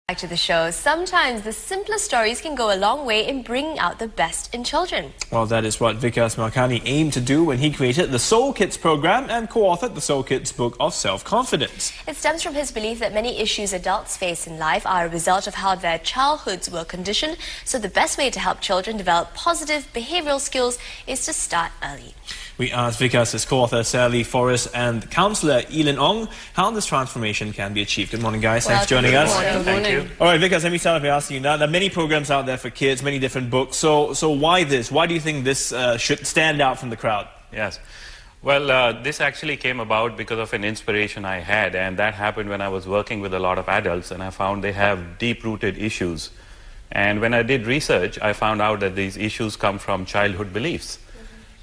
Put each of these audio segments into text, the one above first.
Back to the show. Sometimes the simplest stories can go a long way in bringing out the best in children. Well, that is what Vikas Malkani aimed to do when he created the SoulKids program and co-authored the SoulKids book of self-confidence. It stems from his belief that many issues adults face in life are a result of how their childhoods were conditioned. So the best way to help children develop positive behavioral skills is to start early. We asked Vikas' co-author Sally Forrest and counsellor Elin Ong how this transformation can be achieved. Good morning, guys. Thanks for joining us. Thank you. All right, Vikas, let me start off by asking you now. There are many programs out there for kids, many different books. So why this? Why do you think this should stand out from the crowd? Yes. Well, this actually came about because of an inspiration I had, and that happened when I was working with a lot of adults, and I found they have deep-rooted issues. And when I did research, I found out that these issues come from childhood beliefs.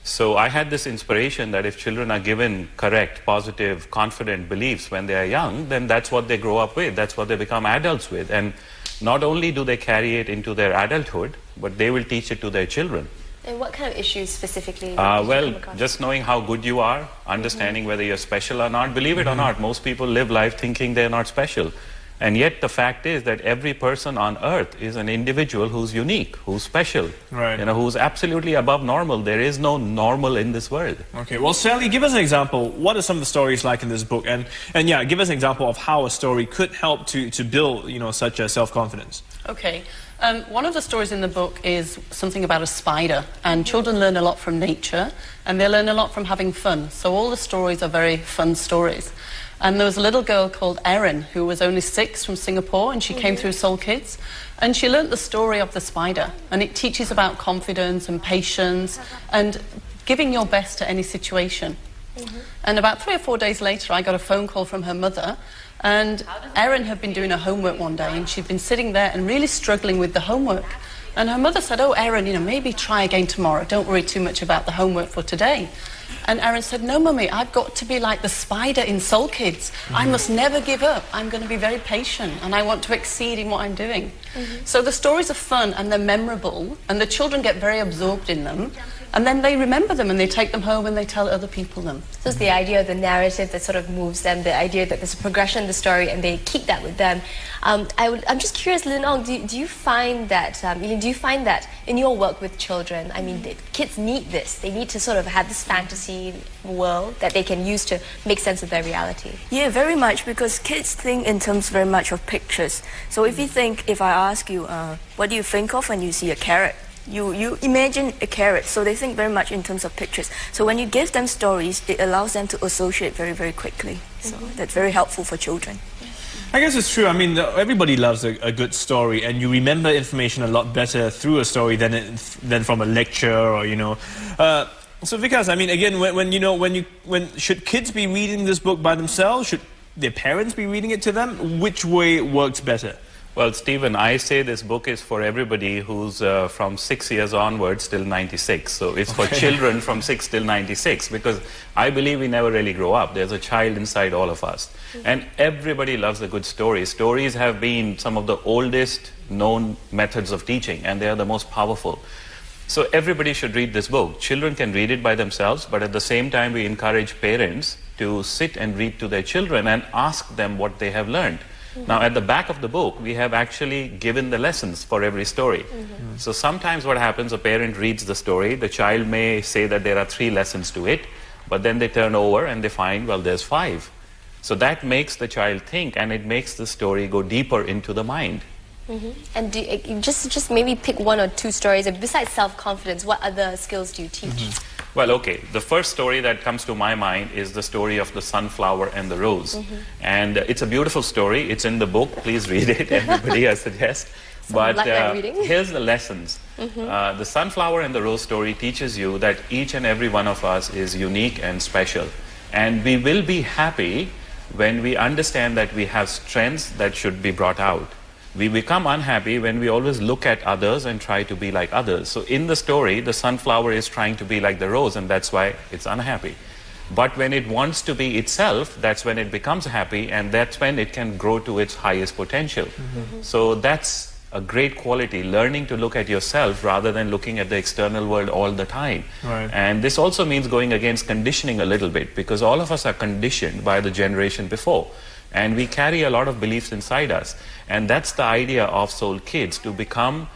So I had this inspiration that if children are given correct, positive, confident beliefs when they are young, then that's what they grow up with, that's what they become adults with. And not only do they carry it into their adulthood, but they will teach it to their children. And what kind of issues specifically? Well, just knowing how good you are, understanding whether you're special or not. Believe it or not, most people live life thinking they're not special. And yet the fact is that every person on earth is an individual who's unique, who's special, right. Who's absolutely above normal. There is no normal in this world. Okay, well, Sally, give us an example. What are some of the stories like in this book? And yeah, give us an example of how a story could help to build, such a self-confidence. Okay. One of the stories in the book is something about a spider, and children learn a lot from nature, and they learn a lot from having fun. So all the stories are very fun stories. And there was a little girl called Erin who was only 6 from Singapore, and she came through SoulKids, and she learnt the story of the spider, and it teaches about confidence and patience and giving your best to any situation. And about 3 or 4 days later, I got a phone call from her mother, and Erin had been doing her homework one day, and she'd been sitting there and really struggling with the homework. And her mother said, "Oh, Erin, maybe try again tomorrow. Don't worry too much about the homework for today." And Erin said, "No, Mummy, I've got to be like the spider in SoulKids. I must never give up. I'm going to be very patient, and I want to exceed in what I'm doing." So the stories are fun, and they're memorable, and the children get very absorbed in them. And then they remember them, and they take them home, and they tell other people them. So it's the idea of the narrative that sort of moves them, the idea that there's a progression in the story, and they keep that with them. I'm just curious, Lin Ong, do you find that, do you find that in your work with children, kids need this. They need to sort of have this fantasy world that they can use to make sense of their reality. Yeah, very much, because kids think in terms very much of pictures. So if I ask you, what do you think of when you see a carrot? You imagine a carrot, so they think very much in terms of pictures. So when you give them stories, it allows them to associate very, very quickly. So that's very helpful for children. I guess it's true. Everybody loves a good story, and you remember information a lot better through a story than from a lecture or, So Vikas, again, should kids be reading this book by themselves? Should their parents be reading it to them? Which way works better? Well, Stephen, I say this book is for everybody who's from 6 years onwards till 96. So it's for children from 6 till 96, because I believe we never really grow up. There's a child inside all of us. And everybody loves a good story. Stories have been some of the oldest known methods of teaching, and they are the most powerful. So everybody should read this book. Children can read it by themselves, but at the same time we encourage parents to sit and read to their children and ask them what they have learned. Now, at the back of the book, we have actually given the lessons for every story. So sometimes what happens, a parent reads the story, the child may say that there are 3 lessons to it, but then they turn over and they find, well, there's 5. So that makes the child think, and it makes the story go deeper into the mind. And just maybe pick 1 or 2 stories. Besides self-confidence, what other skills do you teach? Well, okay, the first story that comes to my mind is the story of the sunflower and the rose. And it's a beautiful story. It's in the book. Please read it, everybody, I suggest. But here's the lessons. The sunflower and the rose story teaches you that each and every one of us is unique and special. And we will be happy when we understand that we have strengths that should be brought out. We become unhappy when we always look at others and try to be like others. So in the story, the sunflower is trying to be like the rose, and that's why it's unhappy. But when it wants to be itself, that's when it becomes happy, and that's when it can grow to its highest potential. So that's a great quality, learning to look at yourself rather than looking at the external world all the time. Right. And this also means going against conditioning a little bit, because all of us are conditioned by the generation before. And we carry a lot of beliefs inside us. And that's the idea of SoulKids, to become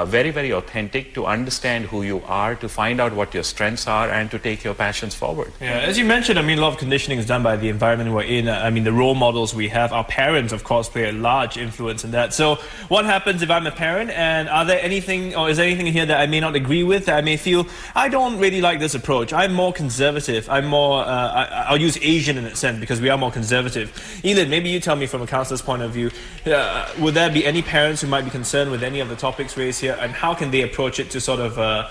very, very authentic, to understand who you are, to find out what your strengths are, and to take your passions forward. Yeah, as you mentioned, I mean, a lot of conditioning is done by the environment we're in. I mean, the role models we have, our parents, of course, play a large influence in that. So what happens if I'm a parent, and is there anything in here that I may not agree with, that I may feel, I don't really like this approach, I'm more conservative, I'm more, I'll use Asian in that sense, because we are more conservative. Elin, maybe you tell me from a counselor's point of view, would there be any parents who might be concerned with any of the topics raised here, and how can they approach it to sort of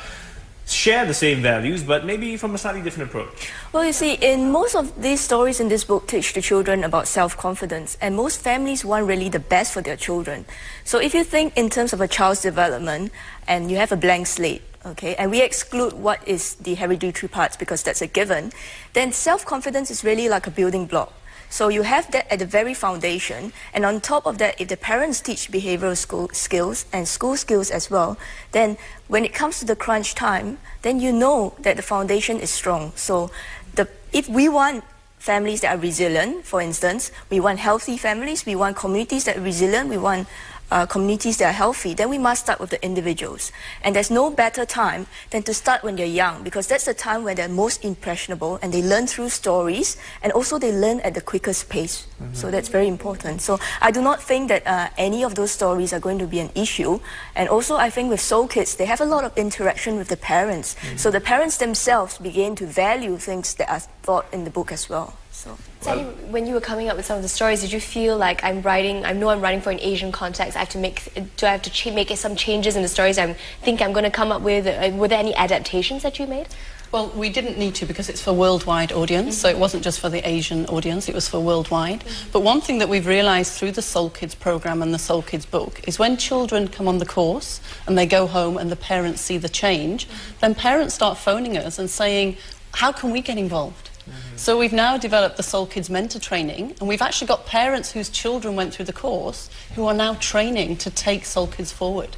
share the same values, but maybe from a slightly different approach? Well, you see, in most of these stories in this book teach the children about self-confidence, and most families want really the best for their children. So if you think in terms of a child's development, and you have a blank slate, okay, and we exclude what is the hereditary parts because that's a given, then self-confidence is really like a building block. So you have that at the very foundation, and on top of that, if the parents teach behavioral skills and school skills as well, then when it comes to the crunch time, then you know that the foundation is strong. So if we want families that are resilient, for instance, we want healthy families, we want communities that are resilient, we want communities that are healthy, then we must start with the individuals. And there's no better time than to start when they're young, because that's the time when they're most impressionable, and they learn through stories, and also they learn at the quickest pace. So that's very important. So I do not think that any of those stories are going to be an issue. And also I think with SoulKids, they have a lot of interaction with the parents. So the parents themselves begin to value things that are taught in the book as well. So Sally, when you were coming up with some of the stories, did you feel like I know I'm writing for an Asian context, do I have to make some changes in the stories I think I'm going to come up with? Were there any adaptations that you made? Well, we didn't need to, because it's for worldwide audience, so it wasn't just for the Asian audience, it was for worldwide. But one thing that we've realised through the SoulKids programme and the SoulKids book is when children come on the course and they go home and the parents see the change, then parents start phoning us and saying, how can we get involved? So we've now developed the SoulKids mentor training, and we've actually got parents whose children went through the course who are now training to take SoulKids forward,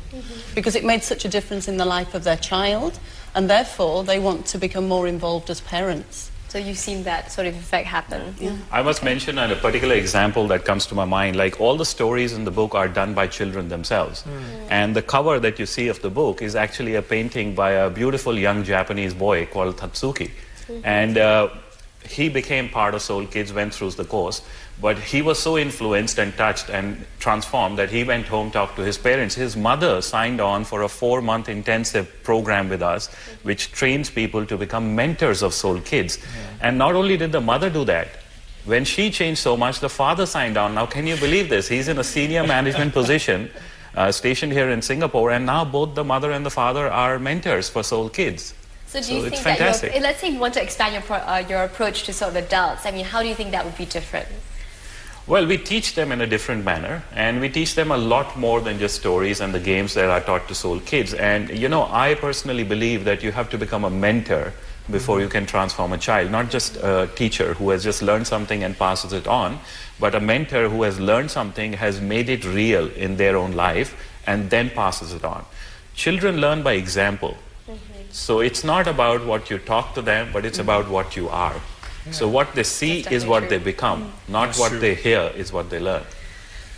because it made such a difference in the life of their child, and therefore they want to become more involved as parents. So you've seen that sort of effect happen. Yeah. I must mention a particular example that comes to my mind. Like, all the stories in the book are done by children themselves. And the cover that you see of the book is actually a painting by a beautiful young Japanese boy called Tatsuki. And he became part of SoulKids, went through the course, but he was so influenced and touched and transformed that he went home, talked to his parents. His mother signed on for a 4-month intensive program with us, which trains people to become mentors of SoulKids. And not only did the mother do that, when she changed so much, the father signed on. Now, can you believe this? He's in a senior management position, stationed here in Singapore, and now both the mother and the father are mentors for SoulKids. So do you think that let's say you want to expand your approach to sort of adults, I mean, how do you think that would be different? Well, we teach them in a different manner, and we teach them a lot more than just stories and the games that are taught to SoulKids. And, you know, I personally believe that you have to become a mentor before you can transform a child, not just a teacher who has just learned something and passes it on, but a mentor who has learned something, has made it real in their own life, and then passes it on. Children learn by example. So it's not about what you talk to them, but it's about what you are. So what they see is what they become, not what they hear is what they learn.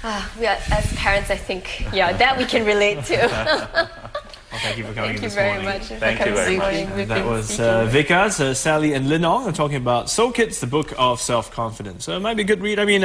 As parents, I think, that we can relate to. Well, thank you for coming in this morning. Thank you Thank you very much. That was Vikas, Sally and Lin Ong talking about SoulKids, the book of self-confidence. So it might be a good read. I mean,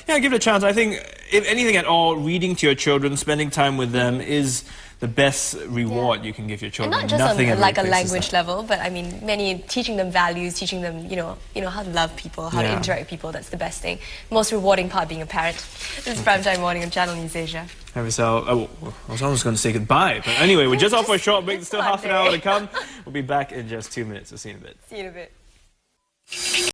give it a chance. I think, if anything at all, reading to your children, spending time with them is the best reward you can give your children. And not just on like a language level, but I mean, teaching them values, teaching them, you know how to love people, how to interact with people. That's the best thing. Most rewarding part being a parent. This is Primetime Morning on Channel News Asia. Have yourself. I was almost going to say goodbye, but anyway, we're just off for a short break. Still half an hour to come. We'll be back in just 2 minutes. We'll see you in a bit. See you in a bit.